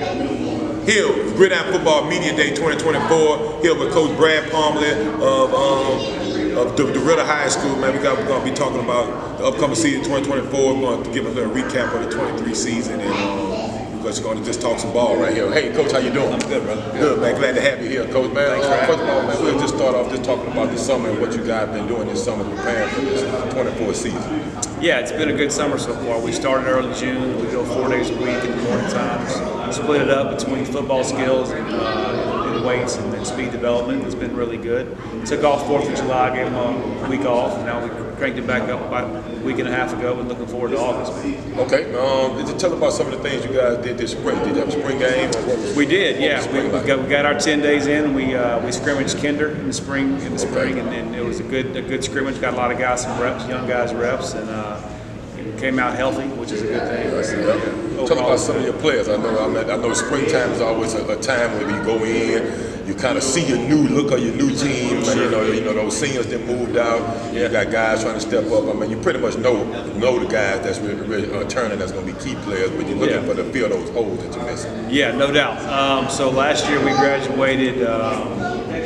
Here, Gridiron Football Media Day 2024. Here with Coach Brad Parmley of DeRidder High School. Man, we're going to be talking about the upcoming season 2024. We're going to give a little recap of the 23 season, and we're going to just talk some ball right here. Hey, Coach, how you doing? I'm good, brother. Good, man. Glad to have you here, Coach. Man, First of all, man, we'll just start off just talking about the summer and what you guys been doing this summer preparing for this 24 season. Yeah, it's been a good summer so far. We started early June. We go 4 days a week in the morning times. Split it up between football skills and weights and then speed development. It's been really good. Took off 4th of July, gave them a week off, and now we cranked it back up about a week and a half ago and looking forward to August. Okay. Did you tell about some of the things you guys did this spring? Did you have a spring game? We did, yeah. We got our 10 days in. We scrimmaged Kinder in the spring, and it was a good scrimmage. Got a lot of guys some reps, young guys reps, and came out healthy, which is a good thing. Tell about some of your players. I know springtime is always a time when you go in, you kind of see your new look of your new team. Sure. You know those seniors that moved out. Yeah. You got guys trying to step up. I mean, you pretty much know the guys that's really turning that's going to be key players, but you're looking for to fill those holes that you're missing. Yeah, no doubt. So last year we graduated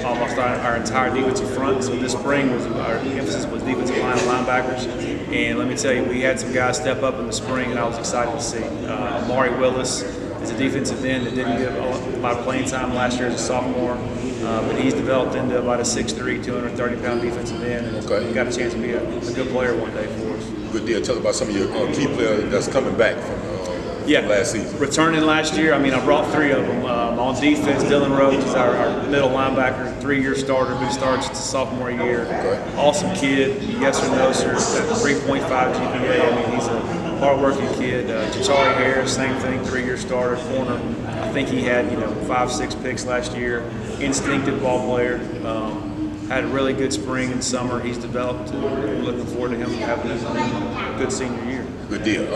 almost our entire defensive front. So this spring our emphasis was defensive line and linebackers. And let me tell you, we had some guys step up in the spring, and I was excited to see. Amari Willis is a defensive end that didn't get a lot of playing time last year as a sophomore, but he's developed into about a 6'3", 230-pound defensive end, and he got a chance to be a good player one day for us. Good deal. Tell us about some of your key players that's coming back from last season. Returning last year, I brought 3 of them. On defense, Dylan Rhodes is our middle linebacker, 3-year starter who starts his sophomore year. Okay. Awesome kid, yes or no, sir, 3.5 GPA. He's a hard-working kid. Jachari Harris, same thing, 3-year starter, corner. I think he had 5-6 picks last year. Instinctive ball player. Had a really good spring and summer. He's developed, and we're looking forward to him having a good senior year. Good deal.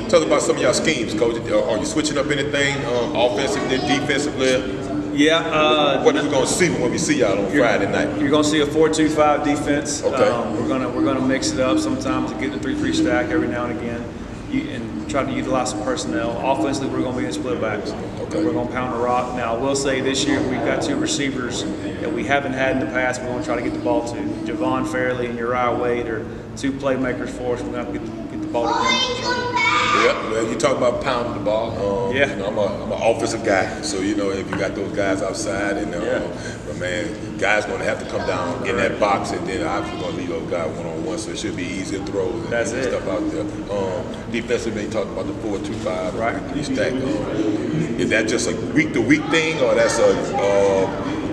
Tell us about some of y'all schemes, Coach. Are you switching up anything offensively, defensively? Yeah. What are we going to see when we see y'all on Friday night? You're going to see a 4-2-5 defense. Okay. We're gonna mix it up sometimes to get the 3-3 stack every now and again, and try to utilize some personnel. Offensively, we're going to be in split backs. Okay. We're going to pound the rock. Now, I will say this year we've got 2 receivers that we haven't had in the past. We're going to try to get the ball to. Javon Fairley and Uriah Wade are 2 playmakers for us. We're going to have to get the ball to them. Yeah, well, you talk about pounding the ball. I'm an offensive guy, so if you got those guys outside, and but man, guys going to have to come down in that box, and then obviously going to leave those guys one-on-one, so it should be easier throws and stuff out there. Defensively, you talk about the 4-2-5, right? Stack. Is that just a week-to-week thing, or that's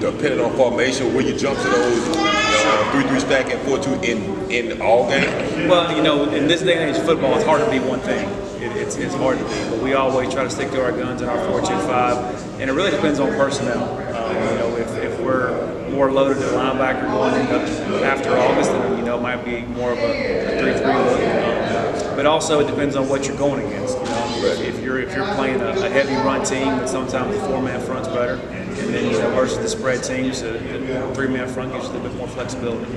depending on formation, where you jump to those 3-3 stack and 4-2 in all games? Well, in this day and age of football, it's hard to be one thing. It's hard to be, but we always try to stick to our guns in our 4-2-5, and it really depends on personnel. If we're more loaded at linebacker going into after August, then it might be more of a 3-3 look. But also it depends on what you're going against. If you're playing a heavy run team, then sometimes the 4-man front's better, and then versus the spread teams, the 3-man front gives you a little bit more flexibility.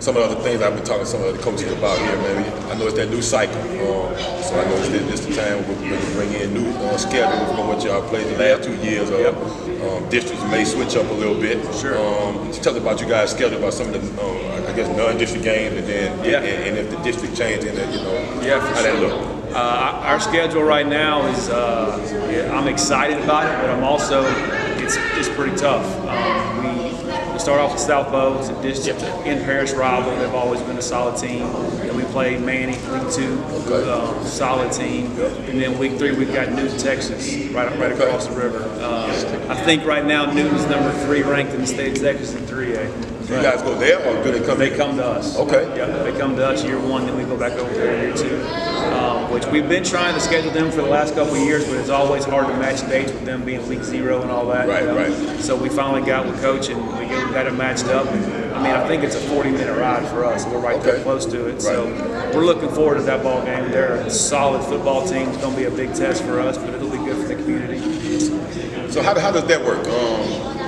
Some of the other things I've been talking to some of the coaches about here, man. I know it's that new cycle, so I know it's the time we bring in new schedules from what y'all played the last 2 years. Districts may switch up a little bit. Sure. Tell us about you guys' schedule, about some of the non-district games, and then and if the district changes, how that look. Our schedule right now is I'm excited about it, but I'm also it's pretty tough. We start off with South Bow. It's a district in-parish rival. They've always been a solid team. And we play Manning, week 2, solid team. And then week 3, we've got Newton, Texas, right across the river. I think right now Newton's number 3 ranked in the state of Texas in 3A. Do you guys go there, or do they come? They come to us. Okay. Yeah, they come to us year 1, then we go back over there year 2. Which we've been trying to schedule them for the last couple of years, but it's always hard to match dates with them being week 0 and all that. Right. So we finally got with Coach, and we got it matched up. I mean, I think it's a 40-minute ride for us. We're right there close to it. Right. So we're looking forward to that ball game. They're a solid football team. It's going to be a big test for us, but it'll be good for the community. So how does that work?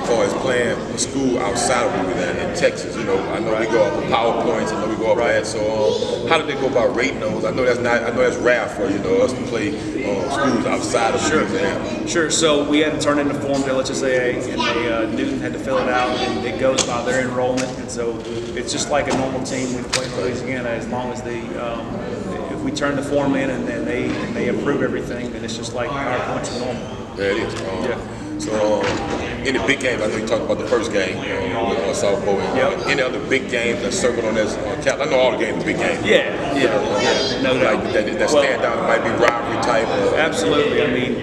As far as playing a school outside of Louisiana in Texas, you know, I know we go off of PowerPoints, I know we go off that. So how do they go about rating those? I know that's rare for us to play schools outside of Louisiana. Sure. So we had to turn in the form to LHSAA, and Newton had to fill it out, and it goes by their enrollment. And so it's just like a normal team we play in Louisiana. As long as if we turn the form in and then they approve everything, then it's just like our points are normal. Yeah, it is. So in the big games, I know you talked about the first game with South Bowl. Any other big games that circled on this cap? I know all the games are big games. Yeah. No doubt. Like that stand down, it might be rivalry type. Absolutely. I mean,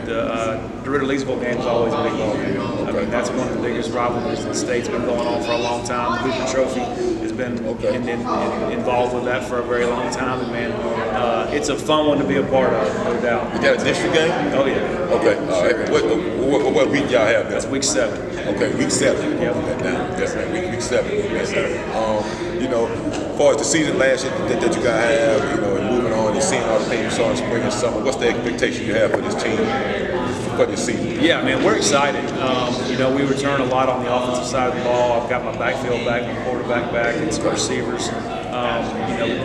the DeRidder Leesville game is always a big ball game. I mean, that's one of the biggest rivalries in the state's been going on for a long time. The Hooper Trophy has been involved with that for a very long time, and man, it's a fun one to be a part of, no doubt. Is that a district game? Oh yeah. Okay. All right. What week y'all have? That's week 7. Okay, week 7. Yep. Yes, week 7. Yes, sir. You know, as far as the season last year that you guys have, and moving on and seeing all the things you saw in spring and summer, what's the expectation you have for this team for this season? Yeah, man, we're excited. We return a lot on the offensive side of the ball. I've got my backfield back, my quarterback back, and some receivers.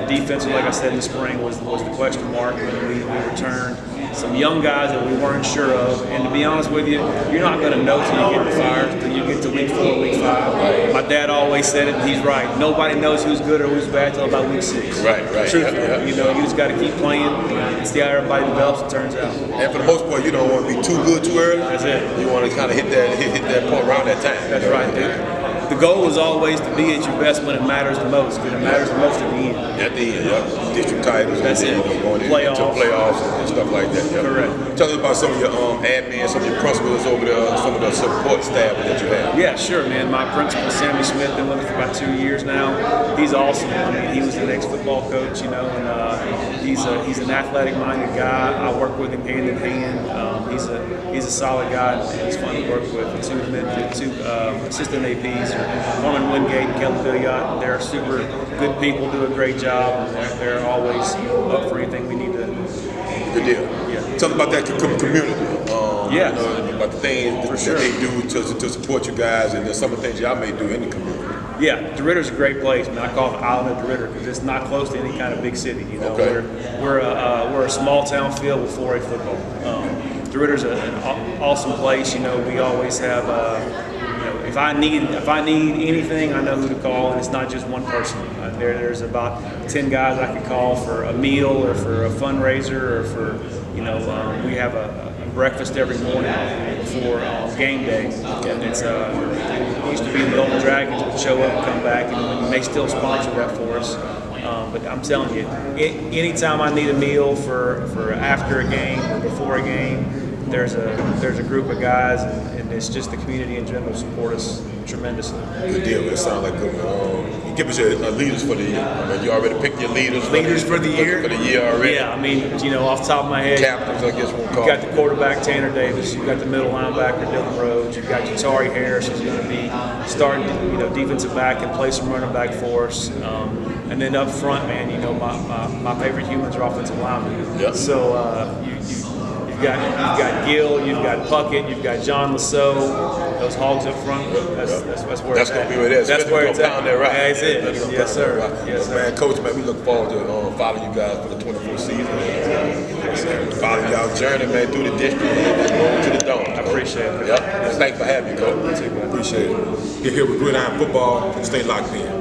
Defensive, like I said in the spring, was the question mark. We returned some young guys that we weren't sure of. And to be honest with you, you're not going to know till you get to fire, till you get to week 4, week 5. My dad always said it, and he's right. Nobody knows who's good or who's bad till about week 6. Right. Truthfully, you just got to keep playing and see how everybody develops, it turns out. And for the most part, you don't want to be too good too early. That's it. You want to kind of hit that point around that time. That's right, dude. The goal is always to be at your best when it matters the most, because it matters the most at the end. At the end, district titles. That's it. Going into playoffs and stuff like that. Correct. Tell us about some of your admin, some of your principals over there, some of the support staff that you have. Yeah, sure, man. My principal, Sammy Smith, been with us for about 2 years now. He's awesome. I mean, he was an ex-football coach, and he's an athletic-minded guy. I work with him hand in hand. He's a solid guy, and he's fun to work with. The two assistant APs are Norman Wingate and Kelly Billiot. They're super good people, do a great job, and they're always up for anything we need to. Good deal. Yeah. Tell us about that community. About the things that they do to support you guys, and then some of the things y'all may do in the community. Yeah, DeRidder's a great place. I mean, I call it the Island of DeRidder because it's not close to any kind of big city. We're a small town field with 4A football. DeRidder's an awesome place. We always have. If I need anything, I know who to call, and it's not just one person. There's about 10 guys I can call for a meal or for a fundraiser or for we have a breakfast every morning for game day. And it's it used to be the Golden Dragons would show up and come back, and they still sponsor that for us. But I'm telling you, anytime I need a meal for after a game or before a game, there's a group of guys, and it's just the community in general support us tremendously. Good deal. It sounds like good. Give us your leaders for the year. I mean, you already picked your leaders. Leaders for the year. For the year already. Yeah, I mean, off the top of my head, captains, I guess we'll call. You got the quarterback Tanner Davis. You got the middle linebacker Dylan Rhodes. You got Jatari Harris, who's going to be starting, defensive back and play some running back for us. And then up front, man, my favorite humans are offensive linemen. Yep. So you've got Gill, you've got Puckett, you've got John Lasso. Those hogs up front, that's where it's at. That's going to be where it is. That's where it's at. That's it. Yes, sir. Yes, sir. Man, Coach, man, we look forward to following you guys for the 24th season. Follow y'all journey, man, through the district and to the dome. I appreciate it. Yep. Thanks for having me, Coach. Appreciate it. Appreciate it. Get here with Gridiron Football. Stay locked in.